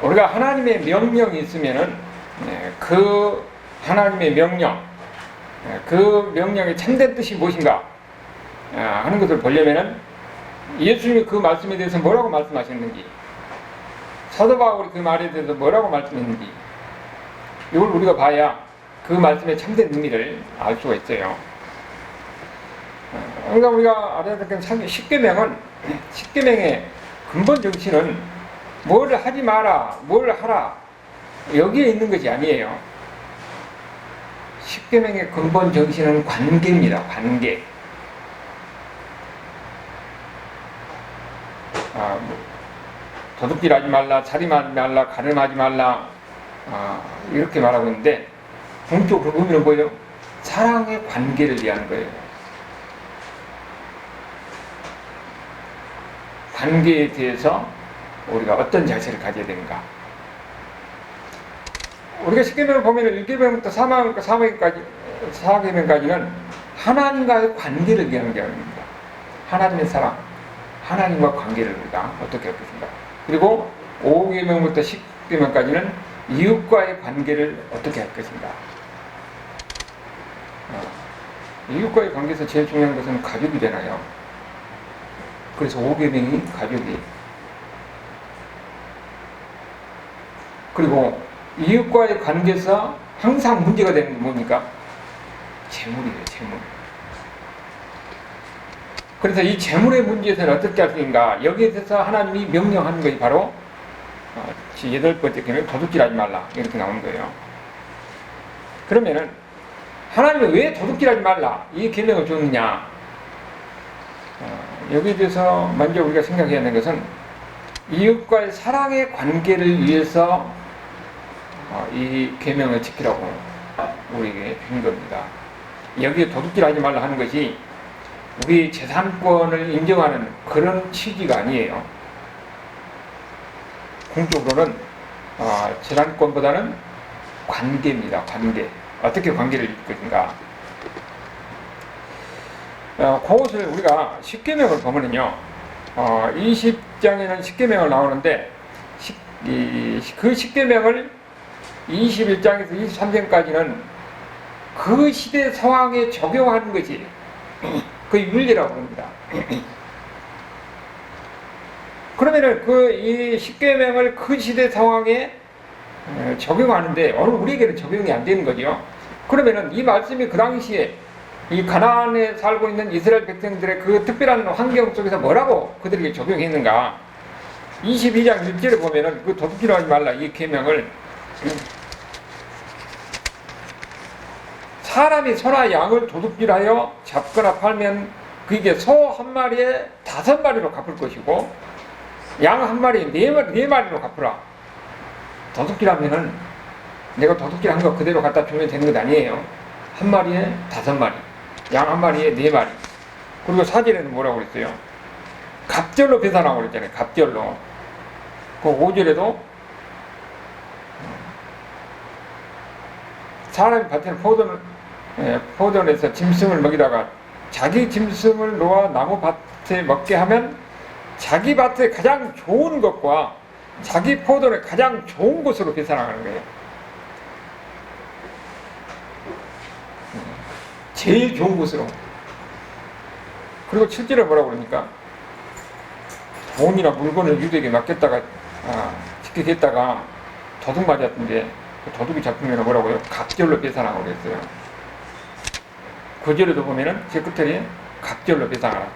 우리가 하나님의 명령이 있으면은 그 하나님의 명령, 그 명령의 참된 뜻이 무엇인가 하는 것을 보려면은 예수님이 그 말씀에 대해서 뭐라고 말씀하셨는지, 사도 바울이 그 말에 대해서 뭐라고 말씀했는지, 이걸 우리가 봐야 그 말씀의 참된 의미를 알 수가 있어요. 그러니까 우리가 알아야 될 건 십계명은, 십계명의 근본 정신은 뭘 하지 마라, 뭘 하라, 여기에 있는 것이 아니에요. 십계명의 근본 정신은 관계입니다. 관계. 도둑질하지 말라, 살인하지 말라, 가늠하지 말라, 이렇게 말하고 있는데 본격적으로 의미는 뭐예요? 사랑의 관계를 위한 거예요. 관계에 대해서 우리가 어떤 자세를 가져야 되는가? 우리가 십계명을 보면 1계명부터 4계명까지는 하나님과의 관계를 위한 계명입니다. 하나님의 사랑, 하나님과 관계를 우리가 어떻게 할 것인가? 그리고 5계명부터 10계명까지는 이웃과의 관계를 어떻게 할 것인가? 이웃과의 관계에서 제일 중요한 것은 가족이잖아요. 그래서 5계명이 가족이에요. 그리고 이웃과의 관계에서 항상 문제가 되는 게 뭡니까? 재물이에요, 재물. 그래서 이 재물의 문제에서는 어떻게 할 수 있는가? 여기에 대해서 하나님이 명령하는 것이 바로 8번째 계명, 도둑질하지 말라, 이렇게 나오는 거예요. 그러면은 하나님은 왜 도둑질하지 말라 이 계명을 줬느냐? 여기에 대해서 먼저 우리가 생각해야 하는 것은 이웃과의 사랑의 관계를 위해서 이 계명을 지키라고 우리에게 준 겁니다. 여기에 도둑질하지 말라 하는 것이 우리 재산권을 인정하는 그런 취지가 아니에요. 공적으로는 재산권보다는 관계입니다. 관계. 어떻게 관계를 이룰 것인가? 그것을 우리가 십계명을 보면은요, 20장에는 십계명을 나오는데 그 십계명을 21장에서 23장까지는 그 시대 상황에 적용하는 것이 그 윤리라고 합니다. 그러면은 이 십계명을 그 시대 상황에 적용하는데 오늘 우리에게는 적용이 안 되는 거죠. 그러면은 이 말씀이 그 당시에 이 가나안에 살고 있는 이스라엘 백성들의 그 특별한 환경 속에서 뭐라고 그들에게 적용했는가? 22장 1절에 보면은 그 도둑질하지 말라 이 계명을 사람이 소나 양을 도둑질하여 잡거나 팔면 그게 소 한 마리에 5마리로 갚을 것이고 양 한 마리에 4마리로 갚으라. 도둑질하면은 내가 도둑질한 거 그대로 갖다 주면 되는 것 아니에요. 한 마리에 5마리, 양 한 마리에 4마리. 그리고 사절에는 뭐라고 그랬어요? 갑절로 배산하고 그랬잖아요. 갑절로. 그 5절에도 사람이 밭에는 포도원에서 짐승을 먹이다가 자기 짐승을 놓아 나무 밭에 먹게 하면 자기 밭에 가장 좋은 것과 자기 포도원에 가장 좋은 곳으로 배산하는 거예요. 제일 좋은 곳으로. 그리고 7절에 뭐라고 그러니까 돈이나 물건을 유대에게 맡겼다가 지키겠다가 도둑 맞았는데 그 도둑이 잡히면 뭐라고요? 갑절로 배산하고 그랬어요. 9절에도 보면은 제 끝에 갑절로 배상하라.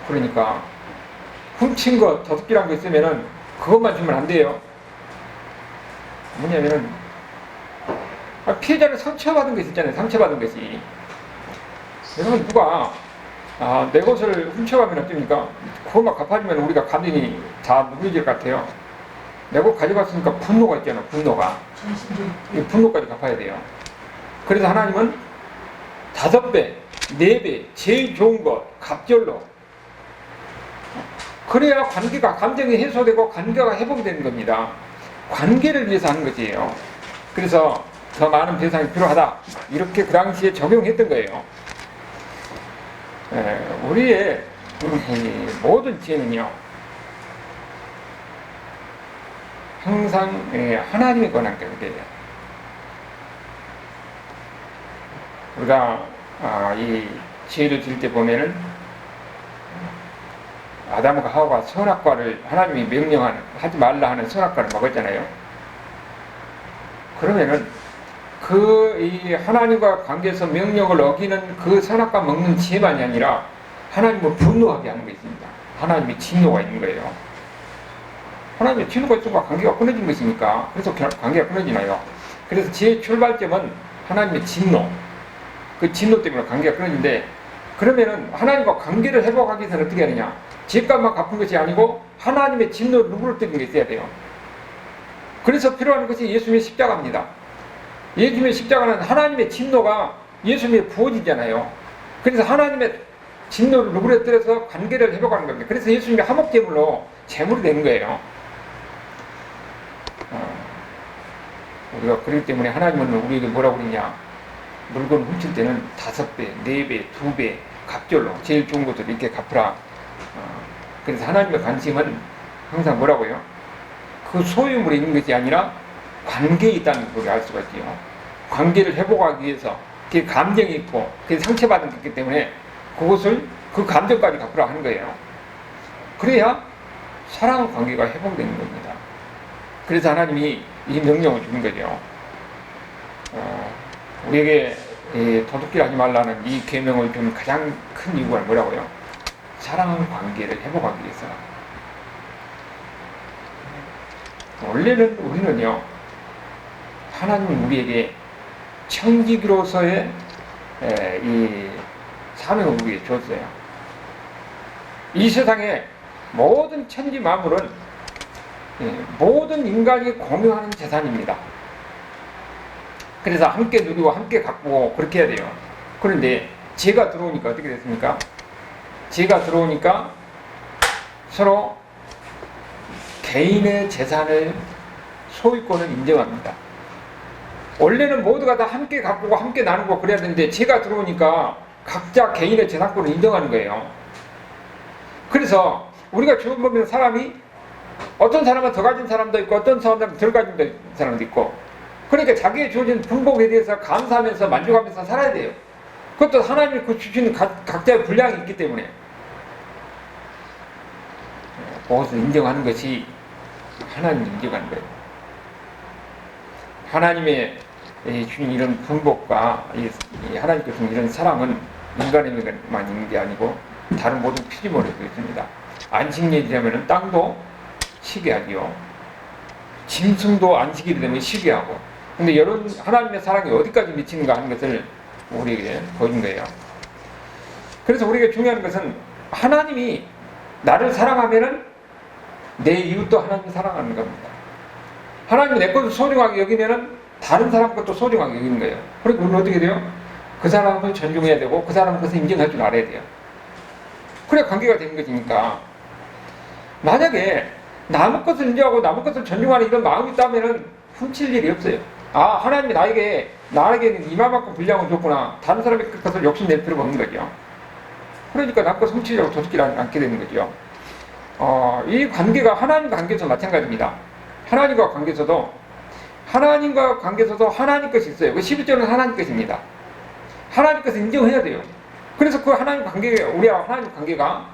그러니까 훔친 거, 도둑질한 거 있으면은 그것만 주면 안 돼요. 뭐냐면은 피해자는 상처받은 것이 있잖아요. 상처받은 것이. 그러면 누가 내 것을 훔쳐가면 어떻습니까? 그것만 갚아주면 우리가 감정이 다 누그러질 것 같아요. 내 것 가져갔으니까 분노가 있잖아요. 분노가. 이 분노까지 갚아야 돼요. 그래서 하나님은 5배, 4배, 제일 좋은 것, 갑절로. 그래야 관계가, 감정이 해소되고 관계가 회복되는 겁니다. 관계를 위해서 하는 것이에요. 그래서 더 많은 배상이 필요하다. 이렇게 그 당시에 적용했던 거예요. 우리의 모든 죄는요, 항상 하나님에 관한 관계예요. 우리가 이 죄를 지을 때 보면은 아담과 하와가 선악과를 하나님이 명령한 하지 말라 하는 선악과를 먹었잖아요. 그러면은 이 하나님과 관계에서 명령을 어기는 그 선악과 먹는 죄만이 아니라 하나님을 분노하게 하는 게 있습니다. 하나님의 진노가 있는 거예요. 하나님의 진노가 있으면 관계가 끊어진 것이니까. 그래서 관계가 끊어지나요. 그래서 죄의 출발점은 하나님의 진노. 그 진노 때문에 관계가 끊어진데, 그러면은 하나님과 관계를 회복하기 위해서는 어떻게 하느냐? 죄값만 갚은 것이 아니고 하나님의 진노를 누구를 때리는 게 있어야 돼요. 그래서 필요한 것이 예수님의 십자가입니다. 예수님의 십자가는 하나님의 진노가 예수님의 부어지잖아요. 그래서 하나님의 진노를 누구를 때려서 관계를 회복하는 겁니다. 그래서 예수님의 화목제물로 제물이 된 거예요. 우리가 그렇기 때문에 하나님은 우리에게 뭐라고 그러냐? 물건 훔칠 때는 5배, 4배, 2배 갑절로 제일 좋은 것들 이렇게 갚으라. 그래서 하나님의 관심은 항상 뭐라고요? 그 소유물에 있는 것이 아니라 관계에 있다는 걸 알 수가 있죠. 관계를 회복하기 위해서 그 감정이 있고 그 상처받은 게 있기 때문에 그것을 그 감정까지 갚으라 하는 거예요. 그래야 사랑 관계가 회복되는 겁니다. 그래서 하나님이 이 명령을 주는 거죠. 우리에게 도둑질 하지 말라는 이 계명을 준 가장 큰 이유가 뭐라고요? 사랑하는 관계를 회복하기 위해서. 원래는 우리는요, 하나님은 우리에게 청지기로서의 이 사명을 우리에게 줬어요. 이 세상에 모든 천지 만물은 모든 인간이 공유하는 재산입니다. 그래서 함께 누리고 함께 갖고 그렇게 해야 돼요. 그런데 죄가 들어오니까 어떻게 됐습니까? 죄가 들어오니까 서로 개인의 재산을 소유권을 인정합니다. 원래는 모두가 다 함께 가꾸고 함께 나누고 그래야 되는데 죄가 들어오니까 각자 개인의 재산권을 인정하는 거예요. 그래서 우리가 주변 보면 사람이 어떤 사람은 더 가진 사람도 있고 어떤 사람은 덜 가진 사람도 있고, 그러니까 자기의 주어진 분복에 대해서 감사하면서 만족하면서 살아야 돼요. 그것도 하나님이 그 주시는 각자의 분량이 있기 때문에 그것을 인정하는 것이 하나님을 인정하는 거예요. 하나님의 주신 이런 분복과 하나님께서 주신 이런 사랑은 인간에게만 있는 게 아니고 다른 모든 피조물에도 있습니다. 안식일이라면 땅도 쉬게 하지요. 짐승도 안식일이 되면 쉬게 하고. 근데 이런 하나님의 사랑이 어디까지 미치는가 하는 것을 우리에게 보여준 거예요. 그래서 우리에게 중요한 것은 하나님이 나를 사랑하면은 내 이웃도 하나님을 사랑하는 겁니다. 하나님이 내 것을 소중하게 여기면은 다른 사람 것도 소중하게 여기는 거예요. 그러니까 우리는 어떻게 돼요? 그 사람을 존중해야 되고 그 사람 것을 인정할 줄 알아야 돼요. 그래 관계가 되는 것이니까. 만약에 남의 것을 인정하고 남의 것을 존중하는 이런 마음이 있다면은 훔칠 일이 없어요. 아, 하나님이 나에게는 이만큼 분량을 줬구나. 다른 사람의 것을 욕심낼 필요가 없는 거죠. 그러니까 남 것 훔치려고 도둑질 않게 되는 거죠. 이 관계가 하나님 관계에서 마찬가지입니다. 하나님과 관계에서도 하나님 것이 있어요. 그 11조는 하나님 것입니다. 하나님 것을 인정해야 돼요. 그래서 그 하나님 관계가, 우리와 하나님 관계가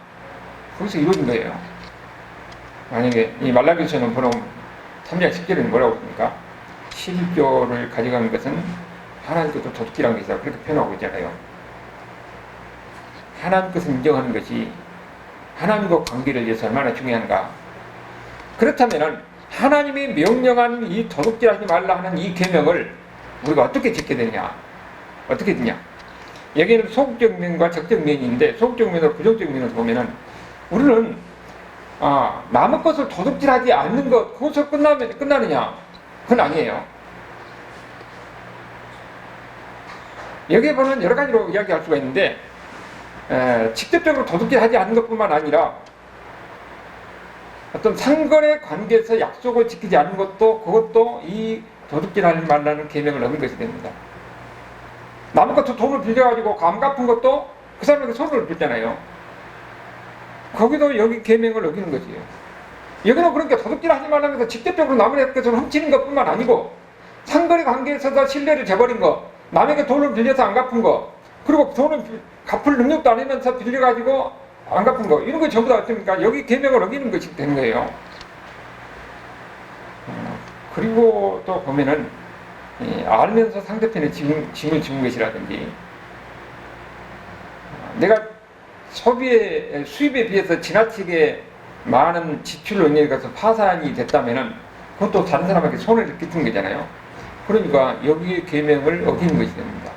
거기서 이루어진 거예요. 만약에 이 말라기서는 보면 3장 10절에는 뭐라고 합니까? 11조를 가져가는 것은 하나님 것도 도둑질한 것이다. 그렇게 표현하고 있잖아요. 하나님 것을 인정하는 것이 하나님과 관계를 위해서 얼마나 중요한가. 그렇다면 하나님이 명령한 이 도둑질하지 말라 하는 이 계명을 우리가 어떻게 지켜야 되느냐? 어떻게 되냐? 여기는 소극적 면과 적적 면이 있는데, 소극적 면으로 부정적 면을 보면은 우리는 남의 것을 도둑질하지 않는 것, 그것을 끝나느냐? 그건 아니에요. 여기에 보면 여러 가지로 이야기할 수가 있는데, 직접적으로 도둑질하지 않는 것뿐만 아니라 어떤 상거래 관계에서 약속을 지키지 않는 것도, 그것도 이 도둑질하지 말라는 계명을 어긴 것이 됩니다. 남의 것도 돈을 빌려가지고 감 갚은 것도 그 사람에게 손을 빌잖아요. 거기도 여기 계명을 어기는 것이에요. 여기는 그러니까 도둑질 하지 말라는 것은 직접적으로 남의 것을 훔치는 것뿐만 아니고 상거래 관계에서 신뢰를 저버린 거, 남에게 돈을 빌려서 안 갚은 거, 그리고 돈을 갚을 능력도 아니면서 빌려가지고 안 갚은 거, 이런 거 전부 다 어떻습니까? 여기 계명을 어기는 것이 되는 거예요. 그리고 또 보면은 알면서 상대편의 짐을 주는 것이라든지, 내가 수입에 비해서 지나치게 많은 지출로 인해 가서 파산이 됐다면은 그것도 다른 사람에게 손해를 끼치는 거잖아요. 그러니까 여기의 계명을 어기는 것이 됩니다.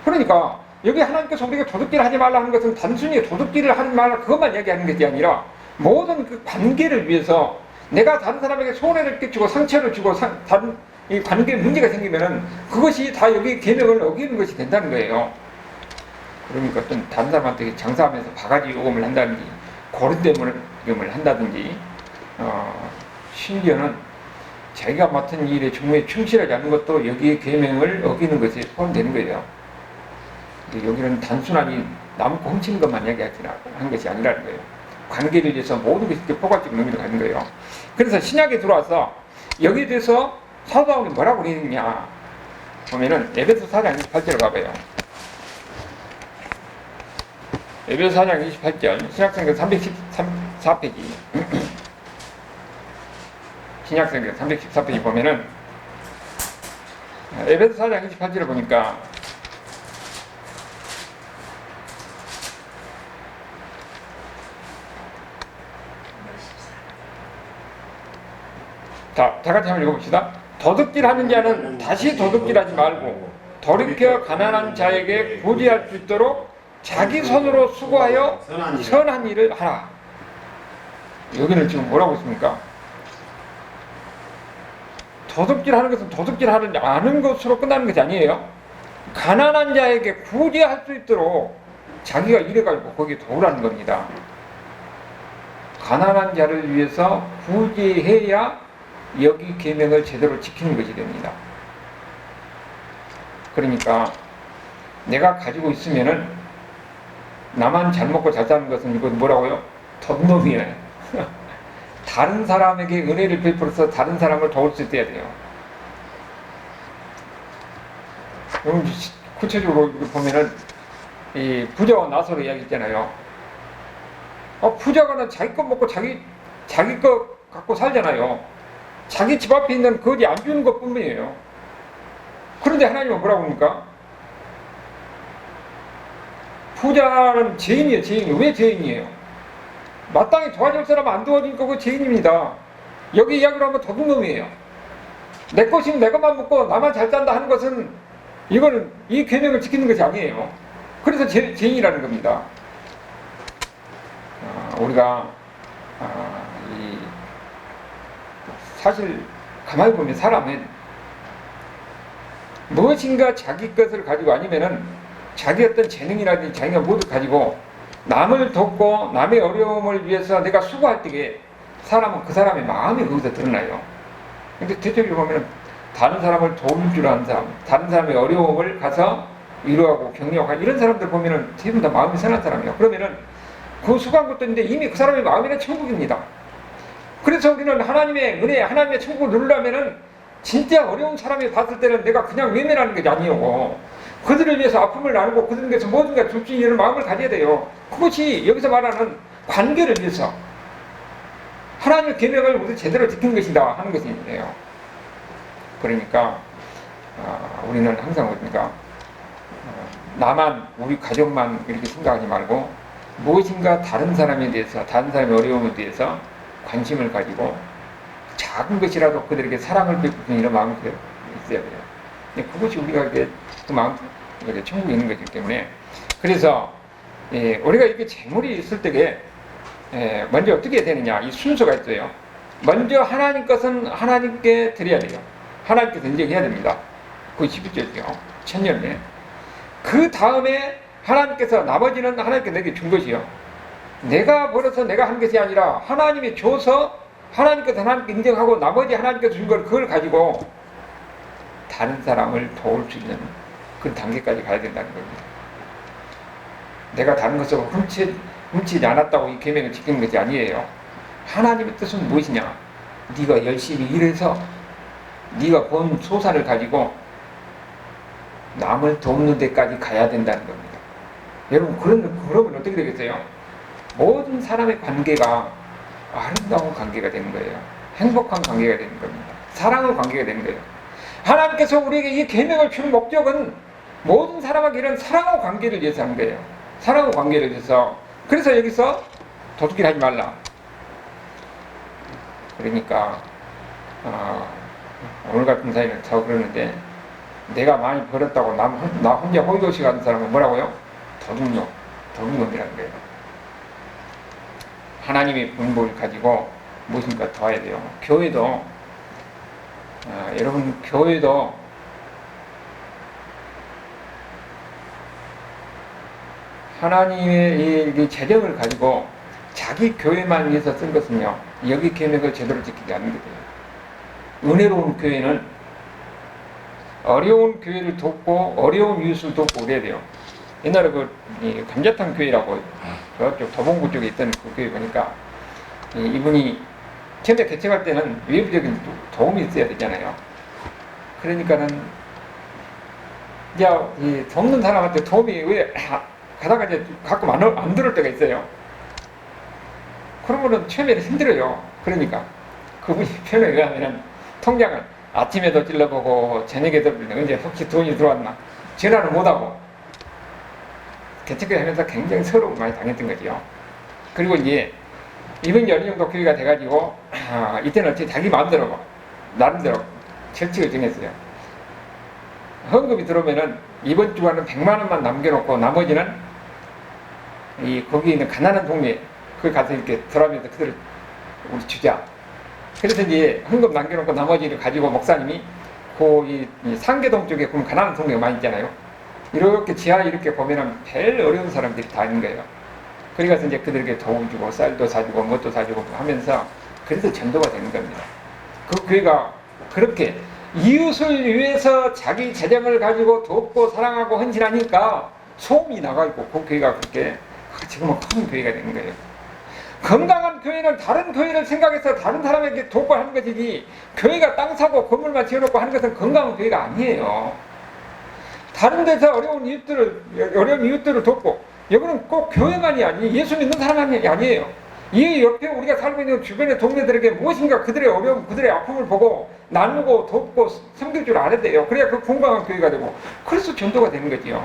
그러니까 여기 하나님께서 우리가 도둑질 하지 말라 하는 것은 단순히 도둑질을 하지 말라 그것만 얘기하는 것이 아니라 모든 그 관계를 위해서 내가 다른 사람에게 손해를 끼치고 상처를 주고 다른 이 관계에 문제가 생기면은 그것이 다 여기 계명을 어기는 것이 된다는 거예요. 그러니까 어떤 다른 사람한테 장사하면서 바가지 요금을 한다든지 고리대금을 한다든지 심지어는 자기가 맡은 일에 정말 충실하지 않는 것도 여기에 계명을 어기는 것에 포함되는 거예요. 여기는 단순하니 남 훔치는 것만 얘기하는 것이 아니라는 거예요. 관계를 위해서 모든 것이 포괄적인 의미를 갖는 거예요. 그래서 신약에 들어와서 여기에 대해서 사도 바울이 뭐라고 그랬느냐 보면은 에베소 4장 28절을 가봐요. 에베소 4장 28절 신약성경 314페이지 신약성경 314페이지 보면은 에베소 4장 28절을 보니까 자, 다 같이 한번 읽어봅시다. 도둑질하는 자는 다시 도둑질하지 말고 돌이켜 가난한 자에게 구제할 수 있도록 자기 손으로 수고하여 선한 일을 하라. 여기는 지금 뭐라고 했습니까? 도둑질하는 것은 도둑질하지 않은 것으로 끝나는 것이 아니에요. 가난한 자에게 구제할 수 있도록 자기가 일해가지고 거기에 도우라는 겁니다. 가난한 자를 위해서 구제해야 여기 계명을 제대로 지키는 것이 됩니다. 그러니까 내가 가지고 있으면은 나만 잘 먹고 잘 사는 것은 이거 뭐라고요? 덧놈이에요. 다른 사람에게 은혜를 베풀어서 다른 사람을 도울 수 있어야 돼요. 구체적으로 보면은 이 부자와 나사로 이야기했잖아요. 부자가 자기 것 먹고 자기 것 갖고 살잖아요. 자기 집 앞에 있는 거지 안 주는 것 뿐이에요. 그런데 하나님은 뭐라고 합니까? 부자는 죄인이에요. 죄인. 왜 죄인이에요? 마땅히 도와줄 사람 안 도와주니까 그 죄인입니다. 여기 이야기로 하면 도둑놈이에요. 내 것이면 내 것만 먹고 나만 잘 산다 하는 것은 이거는 이 계명을 지키는 것이 아니에요. 그래서 죄인이라는 겁니다. 우리가 사실 가만히 보면 사람은 무엇인가 자기 것을 가지고 아니면은 자기 어떤 재능이라든지 자기가 모두 가지고 남을 돕고 남의 어려움을 위해서 내가 수고할 때에 사람은 그 사람의 마음이 거기서 드러나요. 근데 대체적으로 보면 다른 사람을 도울 줄 아는 사람, 다른 사람의 어려움을 가서 위로하고 격려하고 이런 사람들 보면은 대부분 다 마음이 선한 사람이에요. 그러면은 그 수고한 것도 있는데 이미 그 사람의 마음이란 천국입니다. 그래서 우리는 하나님의 은혜, 하나님의 천국을 누리려면은 진짜 어려운 사람이 봤을 때는 내가 그냥 외면하는 것이 아니고 그들을 위해서 아픔을 나누고 그들을 위해서 무엇인가 줄 수 있는 마음을 가져야 돼요. 그것이 여기서 말하는 관계를 위해서 하나님의 계명을 우리 제대로 지키는 것이다 하는 것이에요. 그러니까 우리는 항상 어떻습니까? 나만, 우리 가족만 이렇게 생각하지 말고 무엇인가 다른 사람에 대해서, 다른 사람의 어려움에 대해서 관심을 가지고 작은 것이라도 그들에게 사랑을 베푸는 이런 마음이 있어야 돼요. 그것이 우리가 그 마음, 천국에 있는 것이기 때문에. 그래서 우리가 이렇게 재물이 있을 때에 먼저 어떻게 해야 되느냐, 이 순서가 있어요. 먼저 하나님 것은 하나님께 드려야 돼요. 하나님께 인정해야 됩니다. 그게 11절이요. 천년에. 그 다음에 하나님께서 나머지는 하나님께 내게 준 것이요. 내가 벌어서 내가 한 것이 아니라 하나님이 줘서 하나님께서 하나님께 인정하고 나머지 하나님께서 준 걸 그걸 가지고 다른 사람을 도울 수 있는 그 단계까지 가야 된다는 겁니다. 내가 다른 것을 훔치지 않았다고 이 계명을 지키는 것이 아니에요. 하나님의 뜻은 무엇이냐? 네가 열심히 일해서 네가 본 소산을 가지고 남을 돕는 데까지 가야 된다는 겁니다. 여러분, 그러면 어떻게 되겠어요? 모든 사람의 관계가 아름다운 관계가 되는 거예요. 행복한 관계가 되는 겁니다. 사랑의 관계가 되는 거예요. 하나님께서 우리에게 이 계명을 준 목적은 모든 사람에게 이런 사랑의 관계를 위해서 한 거예요. 사랑의 관계를 위해서. 그래서 여기서 도둑질 하지 말라. 그러니까 오늘 같은 사이는 저 그러는데, 내가 많이 벌었다고 나 혼자 호의도시 가는 사람은 뭐라고요? 도둑놈이라는 거예요. 하나님의 분복을 가지고 무엇인가 더 해야 돼요. 교회도 여러분, 교회도 하나님의 이 재정을 가지고 자기 교회만 위해서 쓴 것은요, 여기 계명을 제대로 지키지 않는 거예요. 은혜로운 교회는 어려운 교회를 돕고 어려운 이웃을 돕고 그래야 돼요. 옛날에 감자탕 교회라고 저쪽 도봉구 쪽에 있던 그 교회 보니까 이분이 처음에 개척할 때는 외부적인 도움이 있어야 되잖아요. 그러니까는 이제 돕는 사람한테 도움이 왜 가다가 이제 가끔 안 들을 때가 있어요. 그러면은 처음에는 힘들어요. 그러니까 그분이 표현에 의하면은 통장을 아침에도 찔러보고 저녁에도 언제 혹시 돈이 들어왔나 전화를 못하고 개척을 하면서 굉장히 서러움을 많이 당했던 거죠. 그리고 이제 이번이 어느 정도 교회가 돼가지고 이때는 어떻게 자기 마음대로 나름대로 철칙을 정했어요. 헌금이 들어오면은 이번 주간은 100만 원만 남겨놓고 나머지는 거기 있는 가난한 동네 거기 가서 이렇게 들어가면서 그들을 우리 주자. 그래서 이제 헌금 남겨놓고 나머지를 가지고 목사님이 이 상계동 쪽에 보면 가난한 동네가 많이 있잖아요. 이렇게 지하에 이렇게 보면은 제일 어려운 사람들이 다 있는 거예요. 그래서 이제 그들에게 도움 주고 쌀도 사주고 뭣도 사주고 하면서 그래서 전도가 되는 겁니다. 그 교회가 그렇게 이웃을 위해서 자기 재정을 가지고 돕고 사랑하고 헌신하니까 소음이 나가있고 그 교회가 그렇게 지금은 큰 교회가 되는 거예요. 건강한 교회는 다른 교회를 생각해서 다른 사람에게 돕고 하는 것이지, 교회가 땅 사고 건물만 지어놓고 하는 것은 건강한 교회가 아니에요. 다른 데서 어려운 이웃들을 돕고, 여기는 꼭 교회만이 아니에요. 예수 믿는 사람만이 아니에요. 이 옆에 우리가 살고 있는 주변의 동네들에게 무엇인가 그들의 어려움, 그들의 아픔을 보고 나누고 돕고 섬길 줄 알아야 돼요. 그래야 그 건강한 교회가 되고, 그래서 전도가 되는 거지요.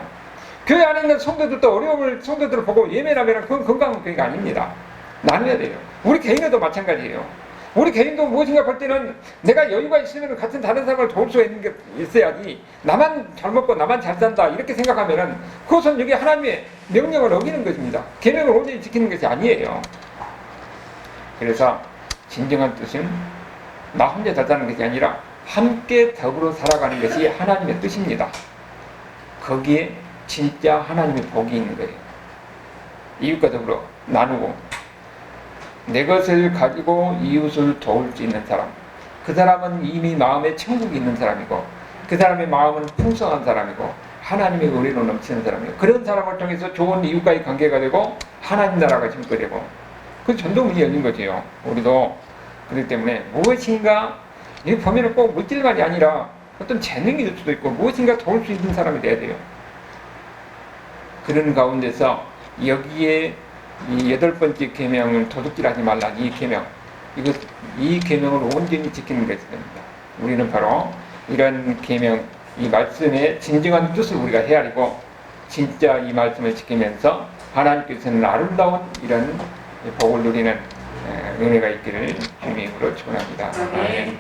교회 안에 있는 성도들도 어려움을 성도들을 보고 예매하면 그건 건강한 교회가 아닙니다. 나눠야 돼요. 우리 개인도 마찬가지예요. 우리 개인도 무엇인가 볼 때는 내가 여유가 있으면 같은 다른 사람을 도울 수 있는 게 있어야지, 나만 잘 먹고 나만 잘 산다 이렇게 생각하면은 그것은 여기 하나님의 명령을 어기는 것입니다. 계명을 온전히 지키는 것이 아니에요. 그래서 진정한 뜻은 나 혼자 잘 사는 것이 아니라 함께 더불어 살아가는 것이 하나님의 뜻입니다. 거기에 진짜 하나님의 복이 있는 거예요. 이웃과 더불어 나누고 내 것을 가지고 이웃을 도울 수 있는 사람, 그 사람은 이미 마음에 천국이 있는 사람이고 그 사람의 마음은 풍성한 사람이고 하나님의 은혜로 넘치는 사람이에요. 그런 사람을 통해서 좋은 이웃과의 관계가 되고 하나님 나라가 증거되고 그 전도문이 열린 거지요. 우리도 그렇기 때문에 무엇인가 여기 보면은 꼭 물질만이 아니라 어떤 재능이 될 수도 있고 무엇인가 도울 수 있는 사람이 돼야 돼요. 그런 가운데서 여기에 이 8번째 계명을 도둑질하지 말라, 이 계명, 이 계명을 온전히 지키는 것이 됩니다. 우리는 바로 이런 계명, 이 말씀의 진정한 뜻을 우리가 헤아리고 진짜 이 말씀을 지키면서 하나님께서는 아름다운 이런 복을 누리는 은혜가 있기를 주님으로 축원합니다. 아멘.